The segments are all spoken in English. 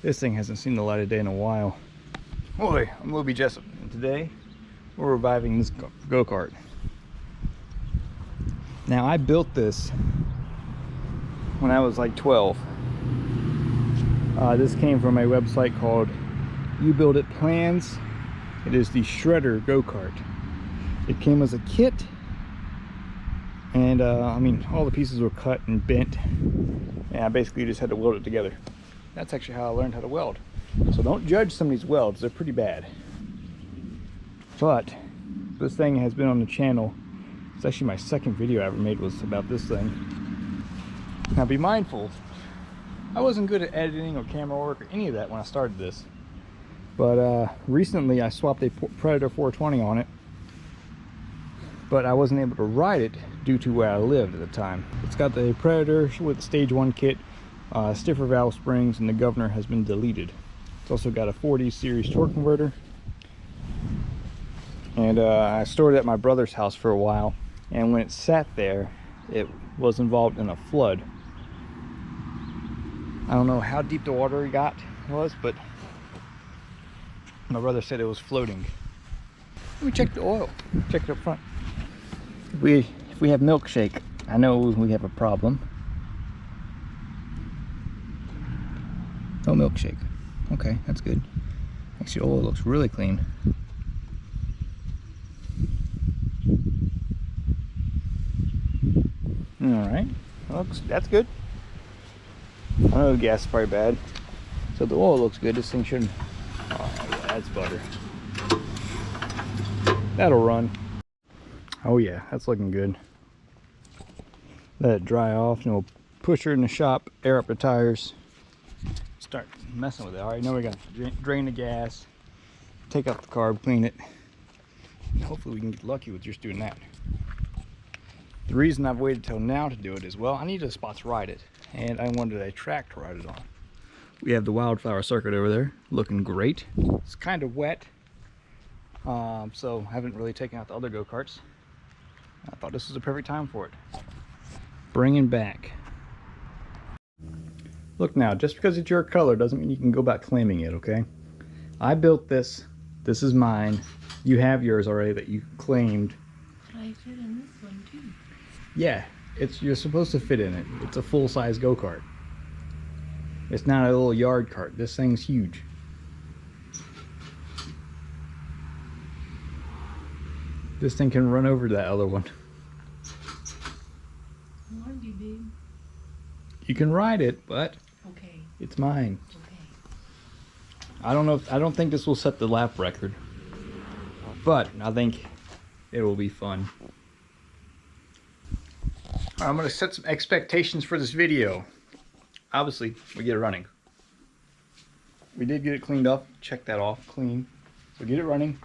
This thing hasn't seen the light of day in a while. Boy, I'm LilBJessup, and today we're reviving this go-kart. Now, I built this when I was like 12. This came from a website called ubuilditplans. It is the shredder go-kart. It came as a kit, and I mean, all the pieces were cut and bent, and I basically just had to weld it together. That's actually how I learned how to weld. So don't judge some of these welds, they're pretty bad. But this thing has been on the channel. It's actually my second video I ever made was about this thing. Now be mindful, I wasn't good at editing or camera work or any of that when I started this. But recently I swapped a Predator 420 on it, but I wasn't able to ride it due to where I lived at the time. It's got the Predator with the stage 1 kit, stiffer valve springs, and the governor has been deleted. It's also got a 40 series torque converter. And I stored it at my brother's house for a while, and when it sat there, it was involved in a flood. I don't know how deep the water was, but my brother said it was floating. Let me check the oil. Check it up front. If we have milkshake, I know we have a problem. No milkshake. Okay, that's good. Actually, oil looks really clean. All right, that's good. I know the gas is probably bad, so the oil looks good. This thing shouldn't. Oh yeah, that's butter. That'll run. Oh yeah, that's looking good. Let it dry off, and we'll push her in the shop, air up the tires, start messing with it. All right, now we got to drain the gas, take out the carb, clean it. And hopefully we can get lucky with just doing that. The reason I've waited till now to do it is, well, I needed a spot to ride it, and I wanted a track to ride it on. We have the wildflower circuit over there, looking great. It's kind of wet, so I haven't really taken out the other go-karts. I thought this was the perfect time for it. Bringing back. Look now, just because it's your color doesn't mean you can go back claiming it, okay? I built this. This is mine. You have yours already that you claimed. I fit in this one too. Yeah, you're supposed to fit in it. It's a full-size go-kart. It's not a little yard cart. This thing's huge. This thing can run over that other one. Lordy, babe. You can ride it, but okay, it's mine. okay. I don't think this will set the lap record, but I think it will be fun. I'm going to set some expectations for this video. Obviously, we get it running. We did get it cleaned up. Check that off, clean. So get it running.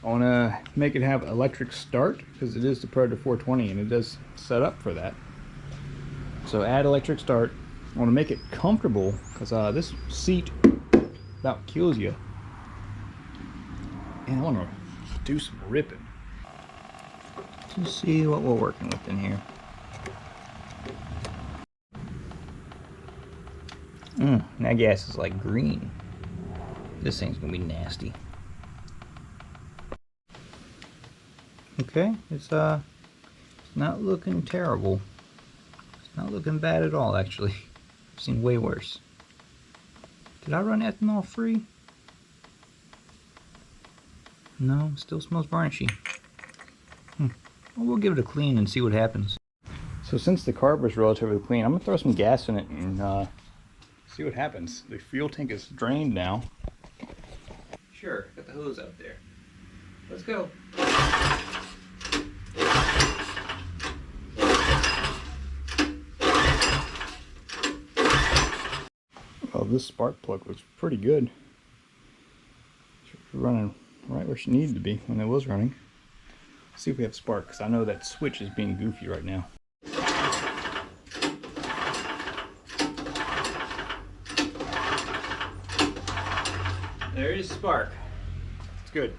I want to make it have electric start because it is the Predator 420 and it does set up for that. So add electric start. I want to make it comfortable because this seat about kills you. And I want to do some ripping. Let's see what we're working with in here. That gas is like green. This thing's gonna be nasty. Okay, it's not looking terrible. It's not looking bad at all, actually. I've seen way worse. Did I run ethanol free? No, still smells varnishy. Well, we'll give it a clean and see what happens. So since the carb is relatively clean, I'm gonna throw some gas in it and see what happens. The fuel tank is drained now. Sure, got the hose out there. Let's go. Well, this spark plug looks pretty good. She's running right where she needed to be when it was running. Let's see if we have spark, because I know that switch is being goofy right now. There is spark. It's good.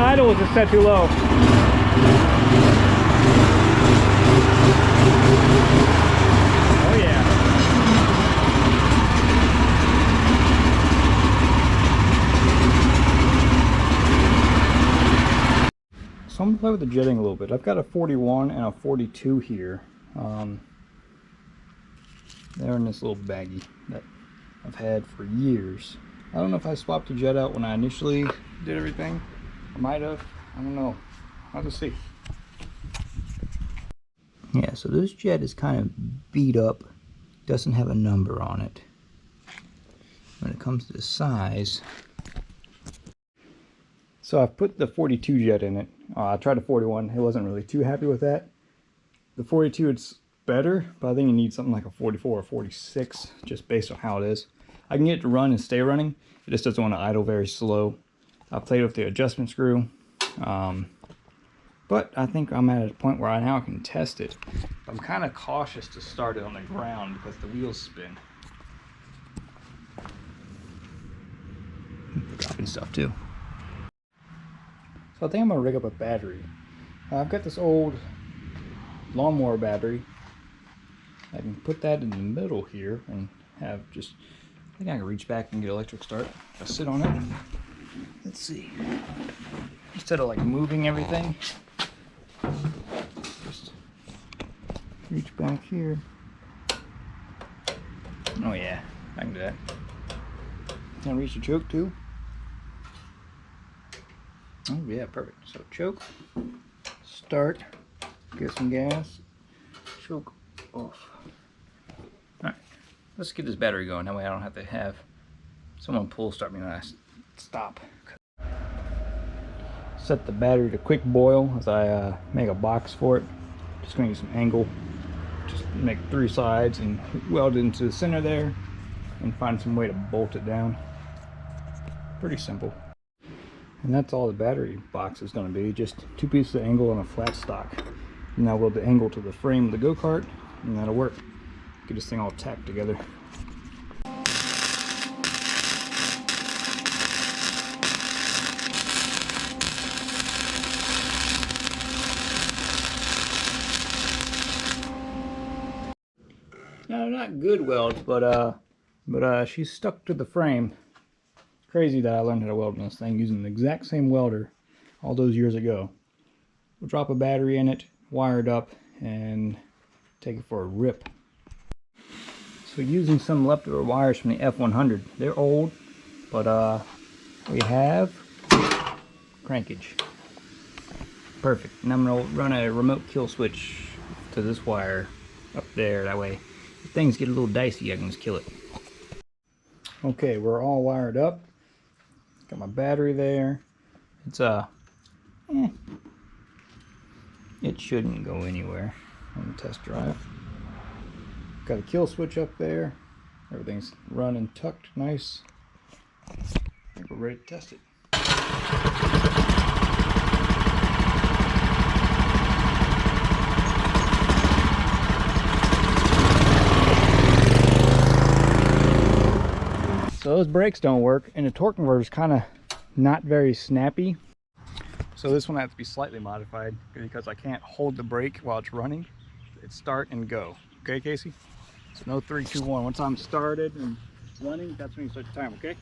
idle was just set too low. Oh yeah. So I'm gonna play with the jetting a little bit. I've got a 41 and a 42 here. They're in this little baggie that I've had for years. I don't know if I swapped the jet out when I initially did everything. I might have. I don't know. I'll just see. Yeah, so this jet is kind of beat up. Doesn't have a number on it. When it comes to the size. So I've put the 42 jet in it. I tried a 41. It wasn't really too happy with that. The 42, it's better, but I think you need something like a 44 or 46, just based on how it is. I can get it to run and stay running. It just doesn't want to idle very slow. I played with the adjustment screw, but I think I'm at a point where now I can test it. I'm kind of cautious to start it on the ground because the wheels spin. Dropping stuff too. So I think I'm gonna rig up a battery. I've got this old lawnmower battery. I can put that in the middle here and have just, I think I can reach back and get electric start. I sit on it. Let's see. Instead of like moving everything, just reach back here. Oh yeah, I can do that. Can I reach the choke too? Oh yeah, perfect. So choke, start, get some gas, choke off. Alright, let's get this battery going. That way I don't have to have someone pull start me when I stop. Set the battery to quick boil as I make a box for it. Just going to use some angle. Just make 3 sides and weld it into the center there and find some way to bolt it down. Pretty simple. And that's all the battery box is going to be. Just 2 pieces of angle on a flat stock. And now weld the angle to the frame of the go-kart and that'll work. Get this thing all tacked together. No, not good welds, but she's stuck to the frame. Crazy that I learned how to weld on this thing using the exact same welder all those years ago. We'll drop a battery in it, wire it up, and take it for a rip. So using some leftover wires from the F100. They're old, but we have crankage. Perfect. And I'm going to run a remote kill switch to this wire up there. That way, if things get a little dicey, I can just kill it. Okay, we're all wired up. Got my battery there. It's it shouldn't go anywhere on the test drive. Got a kill switch up there. Everything's running tucked nice. I think we're ready to test it. So those brakes don't work, and the torque converter is kind of not very snappy. So this one has to be slightly modified because I can't hold the brake while it's running. It's start and go. Okay, Casey? So no 3, 2, 1. Once I'm started and running, that's when you start the time, okay?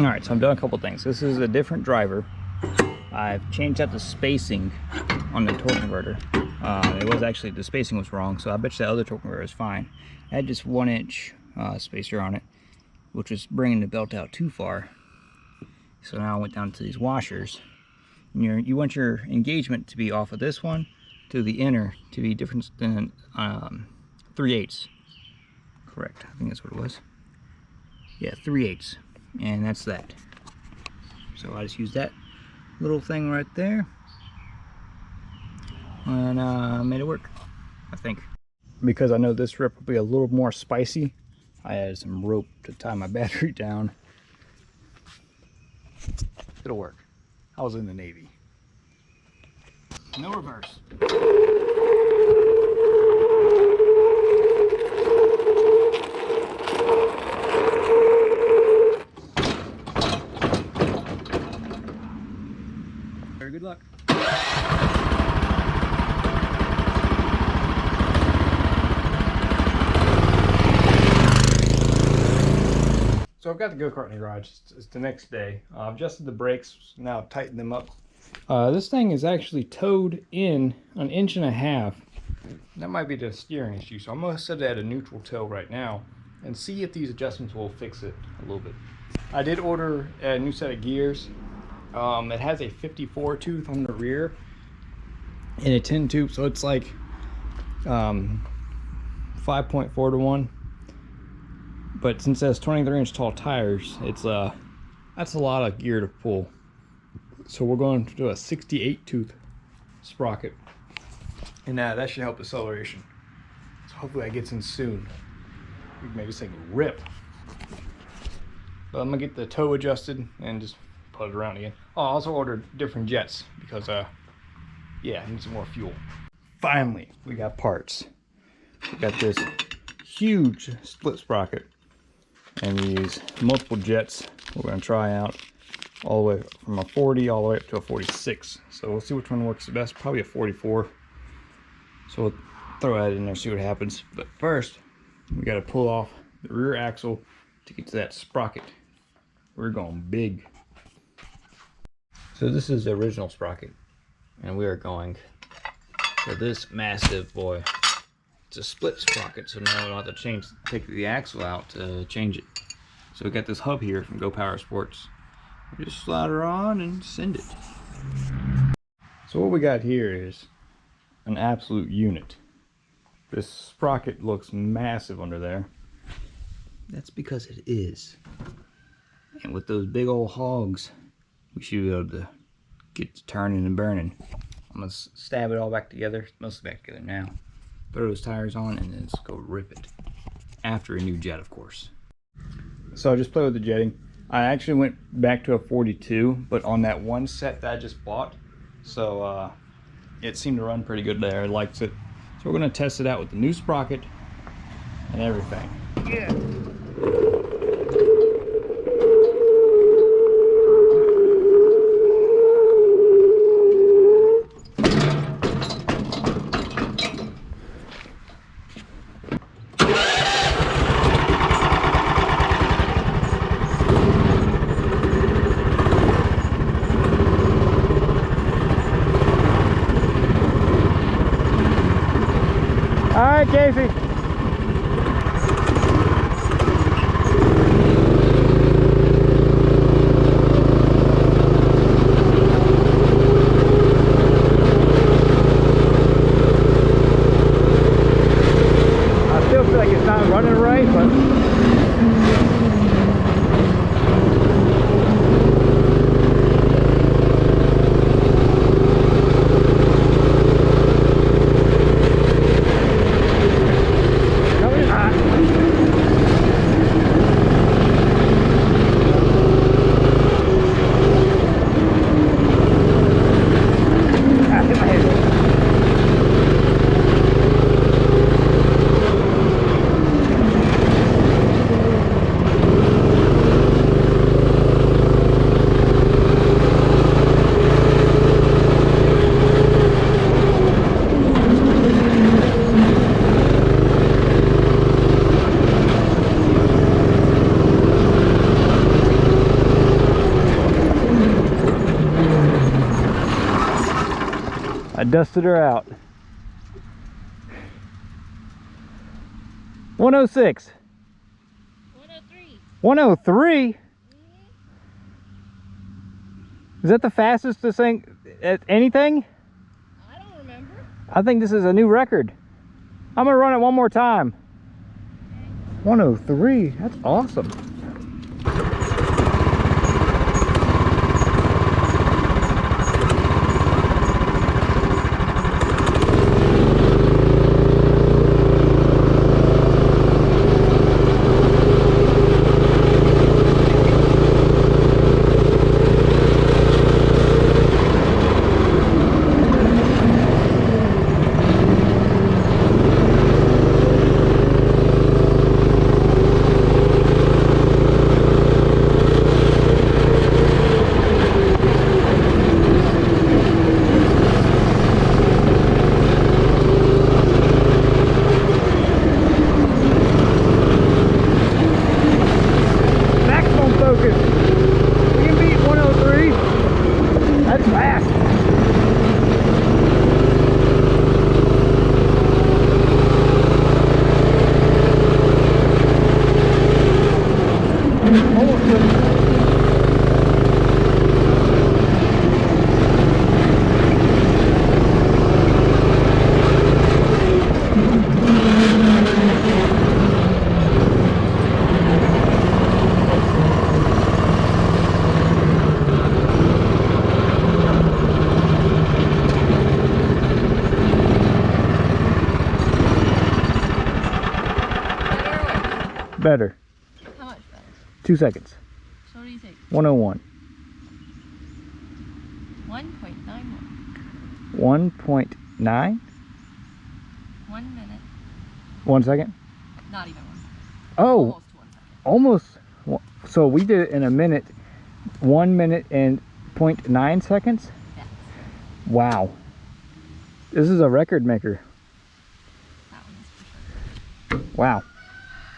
Alright, so I've done a couple things. This is a different driver. I've changed out the spacing on the torque converter. It was actually, the spacing was wrong, so I bet you that other torque converter is fine. I had just 1-inch spacer on it, which was bringing the belt out too far. So now I went down to these washers. And you want your engagement to be off of this one to the inner to be different than 3/8. Correct, I think that's what it was. Yeah, 3/8. And that's that. So I just use that little thing right there and made it work, I think. Because I know this rip will be a little more spicy, I added some rope to tie my battery down. It'll work. I was in the Navy. No reverse. Very good luck. So I've got the go-kart in the garage. It's the next day. I've adjusted the brakes, now I've tightened them up. This thing is actually towed in an 1.5 inches. That might be the steering issue, so I'm going to set it at a neutral tow right now and see if these adjustments will fix it a little bit. I did order a new set of gears. It has a 54 tooth on the rear and a 10 tooth, so it's like 5.4 to 1. But since it has 23-inch tall tires, it's that's a lot of gear to pull. So we're going to do a 68 tooth sprocket, and that should help acceleration. So hopefully that gets in soon. We can make this thing rip. But I'm gonna get the toe adjusted and just put it around again. Oh, I also ordered different jets because yeah, I need some more fuel. Finally, we got parts. We got this huge split sprocket and these multiple jets we're going to try out all the way from a 40 all the way up to a 46. So we'll see which one works the best. Probably a 44. So we'll throw that in there, see what happens. But first, we got to pull off the rear axle to get to that sprocket. We're going big. So this is the original sprocket, and we are going for this massive boy. It's a split sprocket, so now we don't have to take the axle out to change it. So we got this hub here from Go Power Sports. We just slide her on and send it. So what we got here is an absolute unit. This sprocket looks massive under there. That's because it is. And with those big old hogs, we should be able to get it turning and burning. I'm gonna stab it all back together. It's mostly back together now. Throw those tires on and then just go rip it. After a new jet, of course. So I just played with the jetting. I actually went back to a 42, but on that one set that I just bought. So it seemed to run pretty good there. I liked it. So we're gonna test it out with the new sprocket and everything. Yeah. All right, Casey. I still feel like it's not running right, but I dusted her out. 106. 103. 103? Is that the fastest this thing at anything? I don't remember. I think this is a new record. I'm gonna run it one more time. 103, that's awesome. focus. We can beat 103. That's fast. Almost good. Better. How much better? 2 seconds. So what do you think? 101. 1.91. 1.9. 1 minute. 1 second. Not even 1 second. Oh, Almost 1 second. almost. So we did it in a minute. 1 minute and 0.9 seconds. Yes. Wow. This is a record maker. That one is for sure. Wow.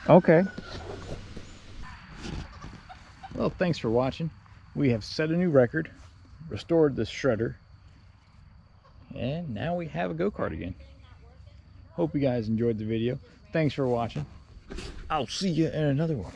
Okay. Well, thanks for watching. We have set a new record, restored the shredder, and now we have a go-kart again. Hope you guys enjoyed the video. Thanks for watching. I'll see you in another one.